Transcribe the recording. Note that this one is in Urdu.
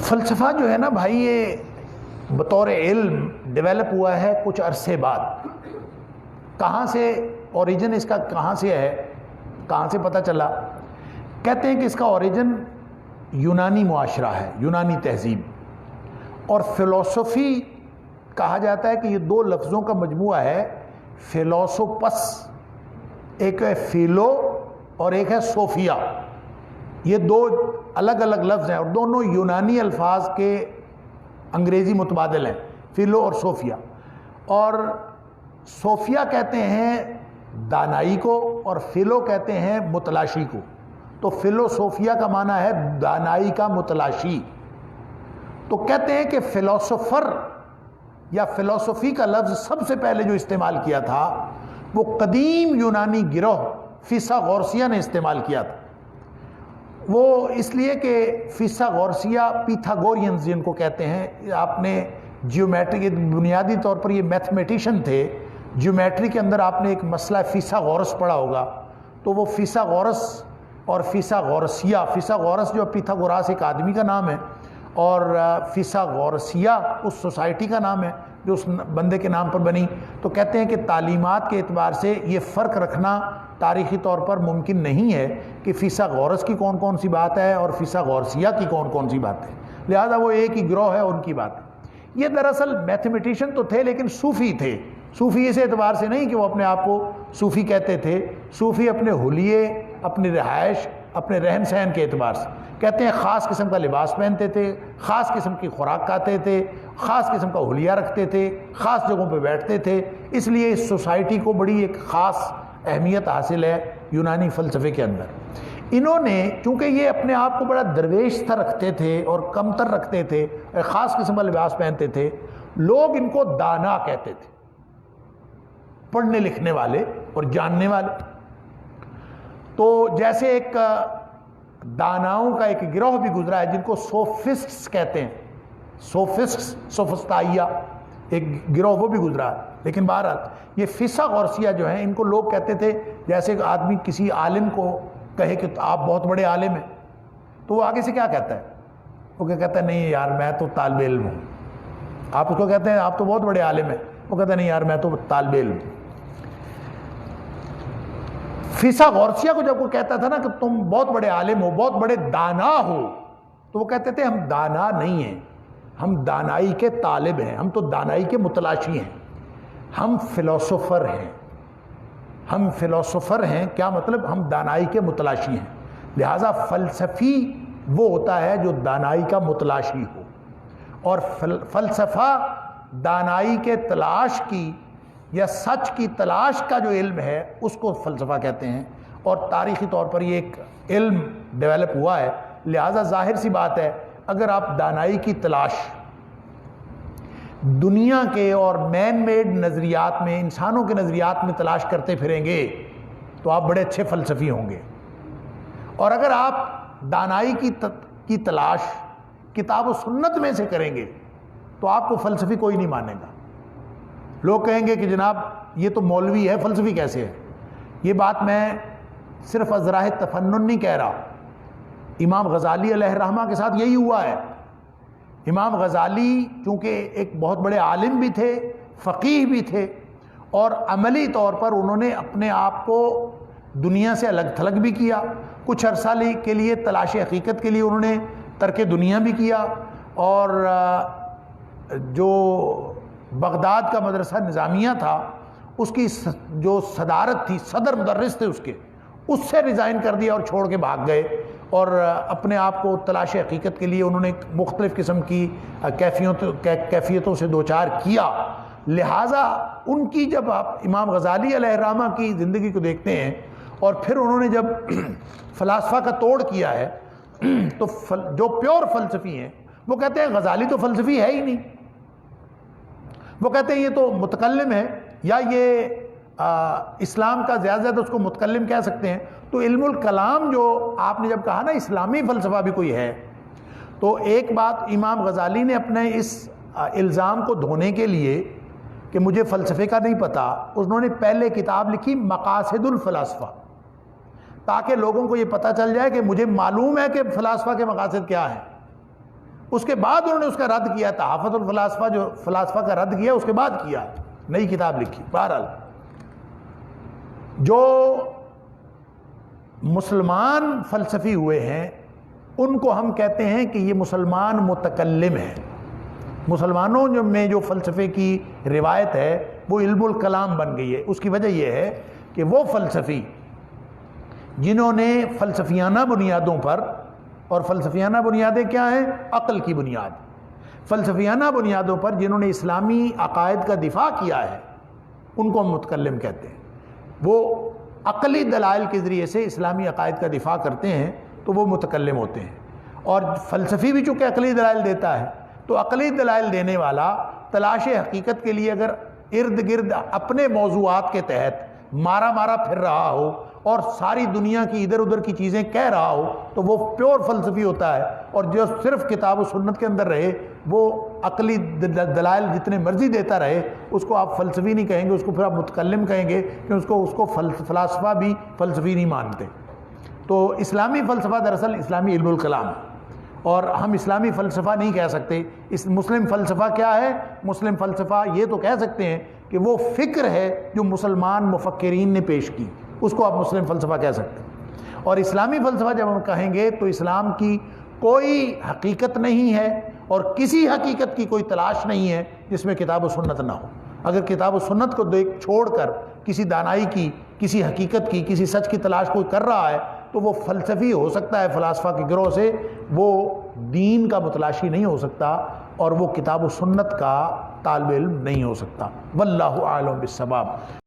فلسفہ جو ہے نا بھائی، یہ بطور علم ڈیولپ ہوا ہے کچھ عرصے بعد. کہاں سے اوریجن اس کا کہاں سے ہے، کہاں سے پتہ چلا؟ کہتے ہیں کہ اس کا اوریجن یونانی معاشرہ ہے، یونانی تہذیب. اور فلسفی کہا جاتا ہے کہ یہ دو لفظوں کا مجموعہ ہے، فلوسوپس، ایک ہے فیلو اور ایک ہے صوفیہ. یہ دو الگ الگ لفظ ہیں اور دونوں یونانی الفاظ کے انگریزی متبادل ہیں، فیلو اور صوفیہ. اور صوفیہ کہتے ہیں دانائی کو اور فیلو کہتے ہیں متلاشی کو. تو فلوسوفیہ کا معنی ہے دانائی کا متلاشی. تو کہتے ہیں کہ فلسفر یا فلسفی کا لفظ سب سے پہلے جو استعمال کیا تھا وہ قدیم یونانی گروہ فیثاغورسیہ نے استعمال کیا تھا. وہ اس لیے کہ فیثاغورسیہ پیتھاگورینز جن کو کہتے ہیں، آپ نے جیومیٹری، بنیادی طور پر یہ میتھمیٹیشین تھے. جیومیٹری کے اندر آپ نے ایک مسئلہ فیثاغورس پڑھا ہوگا. تو وہ فیثاغورس اور فیثاغورسیہ، فیثاغورس جو پیتھاگوراس ایک آدمی کا نام ہے اور فیثاغورسیہ اس سوسائٹی کا نام ہے جو اس بندے کے نام پر بنی. تو کہتے ہیں کہ تعلیمات کے اعتبار سے یہ فرق رکھنا تاریخی طور پر ممکن نہیں ہے کہ فیثاغورس کی کون کون سی بات ہے اور فیثاغورسیہ کی کون کون سی بات ہے، لہذا وہ ایک ہی گروہ ہے ان کی بات. یہ دراصل میتھمیٹیشین تو تھے لیکن صوفی تھے. صوفی اس اعتبار سے نہیں کہ وہ اپنے آپ کو صوفی کہتے تھے. صوفی اپنے حلیے، اپنی رہائش، اپنے رہن سہن کے اعتبار سے کہتے ہیں خاص قسم کا لباس پہنتے تھے، خاص قسم کی خوراک کھاتے تھے، خاص قسم کا حلیہ رکھتے تھے، خاص جگہوں پہ بیٹھتے تھے. اس لیے اس سوسائٹی کو بڑی ایک خاص اہمیت حاصل ہے یونانی فلسفے کے اندر. انہوں نے چونکہ یہ اپنے آپ کو بڑا درویش تر رکھتے تھے اور کمتر رکھتے تھے، خاص قسم کا لباس پہنتے تھے، لوگ ان کو دانا کہتے تھے، پڑھنے لکھنے والے اور جاننے والے. تو جیسے ایک داناؤں کا ایک گروہ بھی گزرا ہے جن کو سوفسٹس کہتے ہیں، سوفسٹس، سوفسطائیہ ایک گروہ وہ بھی گزرا ہے. لیکن بہرحال یہ فیثاغورسیہ جو ہیں ان کو لوگ کہتے تھے، جیسے ایک آدمی کسی عالم کو کہے کہ آپ بہت بڑے عالم ہیں تو وہ آگے سے کیا کہتا ہے؟ وہ کیا کہتا ہے؟ نہیں یار میں تو طالب علم ہوں. آپ اس کو کہتے ہیں آپ تو بہت بڑے عالم ہیں، وہ کہتا ہے نہیں یار میں تو طالب علم ہوں. فیثاغورسیہ کو جب وہ کہتا تھا نا کہ تم بہت بڑے عالم ہو، بہت بڑے دانا ہو، تو وہ کہتے تھے ہم دانا نہیں ہیں، ہم دانائی کے طالب ہیں، ہم تو دانائی کے متلاشی ہیں، ہم فلسفر ہیں. ہم فلسفر ہیں کیا مطلب؟ ہم دانائی کے متلاشی ہیں. لہذا فلسفی وہ ہوتا ہے جو دانائی کا متلاشی ہو، اور فلسفہ دانائی کے تلاش کی یا سچ کی تلاش کا جو علم ہے اس کو فلسفہ کہتے ہیں. اور تاریخی طور پر یہ ایک علم ڈیولپ ہوا ہے. لہذا ظاہر سی بات ہے اگر آپ دانائی کی تلاش دنیا کے اور مین میڈ نظریات میں، انسانوں کے نظریات میں تلاش کرتے پھریں گے تو آپ بڑے اچھے فلسفی ہوں گے. اور اگر آپ دانائی کی تلاش کتاب و سنت میں سے کریں گے تو آپ کو فلسفی کوئی نہیں مانے گا. لوگ کہیں گے کہ جناب یہ تو مولوی ہے، فلسفی کیسے ہے؟ یہ بات میں صرف از راہ تفنن نہیں کہہ رہا. امام غزالی علیہ الرحمہ کے ساتھ یہی ہوا ہے. امام غزالی چونکہ ایک بہت بڑے عالم بھی تھے، فقیہ بھی تھے، اور عملی طور پر انہوں نے اپنے آپ کو دنیا سے الگ تھلگ بھی کیا. کچھ عرصہ کے لیے تلاش حقیقت کے لیے انہوں نے ترک دنیا بھی کیا. اور جو بغداد کا مدرسہ نظامیہ تھا اس کی جو صدارت تھی، صدر مدرس تھے اس سے ریزائن کر دیا اور چھوڑ کے بھاگ گئے. اور اپنے آپ کو تلاش حقیقت کے لیے انہوں نے مختلف قسم کی کیفیتوں سے دوچار کیا. لہٰذا ان کی جب آپ امام غزالی علیہ الرحمہ کی زندگی کو دیکھتے ہیں اور پھر انہوں نے جب فلاسفہ کا توڑ کیا ہے تو جو پیور فلسفی ہیں وہ کہتے ہیں غزالی تو فلسفی ہے ہی نہیں. وہ کہتے ہیں یہ تو متکلم ہے، یا یہ اسلام کا زیادہ زیادہ اس کو متکلم کہہ سکتے ہیں. تو علم الکلام جو آپ نے جب کہا نا اسلامی فلسفہ بھی کوئی ہے، تو ایک بات امام غزالی نے اپنے اس الزام کو دھونے کے لیے کہ مجھے فلسفے کا نہیں پتہ، انہوں نے پہلے کتاب لکھی مقاصد الفلاسفہ، تاکہ لوگوں کو یہ پتہ چل جائے کہ مجھے معلوم ہے کہ فلاسفہ کے مقاصد کیا ہیں. اس کے بعد انہوں نے اس کا رد کیا، تحافظ الفلاسفہ جو فلاسفہ کا رد کیا اس کے بعد کیا، نئی کتاب لکھی۔ بہرحال جو مسلمان فلسفی ہوئے ہیں ان کو ہم کہتے ہیں کہ یہ مسلمان متکلم ہیں۔ مسلمانوں میں جو فلسفے کی روایت ہے وہ علم الکلام بن گئی ہے۔ اس کی وجہ یہ ہے کہ وہ فلسفی جنہوں نے فلسفیانہ بنیادوں پر، اور فلسفیانہ بنیادیں کیا ہیں؟ عقل کی بنیاد، فلسفیانہ بنیادوں پر جنہوں نے اسلامی عقائد کا دفاع کیا ہے ان کو ہم متکلم کہتے ہیں۔ وہ عقلی دلائل کے ذریعے سے اسلامی عقائد کا دفاع کرتے ہیں تو وہ متکلم ہوتے ہیں۔ اور فلسفی بھی چونکہ عقلی دلائل دیتا ہے تو عقلی دلائل دینے والا تلاش حقیقت کے لیے اگر ارد گرد اپنے موضوعات کے تحت مارا پھر رہا ہو اور ساری دنیا کی ادھر ادھر کی چیزیں کہہ رہا ہو تو وہ پیور فلسفی ہوتا ہے، اور جو صرف کتاب و سنت کے اندر رہے وہ عقلی دلائل جتنے مرضی دیتا رہے اس کو آپ فلسفی نہیں کہیں گے، اس کو پھر آپ متکلم کہیں گے کہ اس کو فلاسفہ بھی فلسفی نہیں مانتے۔ تو اسلامی فلسفہ دراصل اسلامی علم الکلام ہے، اور ہم اسلامی فلسفہ نہیں کہہ سکتے۔ اس مسلم فلسفہ کیا ہے؟ مسلم فلسفہ یہ تو کہہ سکتے ہیں کہ وہ فکر ہے جو مسلمان مفکرین نے پیش کی، اس کو آپ مسلم فلسفہ کہہ سکتے ہیں۔ اور اسلامی فلسفہ جب ہم کہیں گے تو اسلام کی کوئی حقیقت نہیں ہے اور کسی حقیقت کی کوئی تلاش نہیں ہے جس میں کتاب و سنت نہ ہو۔ اگر کتاب و سنت کو چھوڑ کر کسی دانائی کی، کسی حقیقت کی، کسی سچ کی تلاش کوئی کر رہا ہے تو وہ فلسفی ہو سکتا ہے فلاسفہ کے گروہ سے، وہ دین کا متلاشی نہیں ہو سکتا اور وہ کتاب و سنت کا طالب علم نہیں ہو سکتا۔ واللہ اعلم بالصواب۔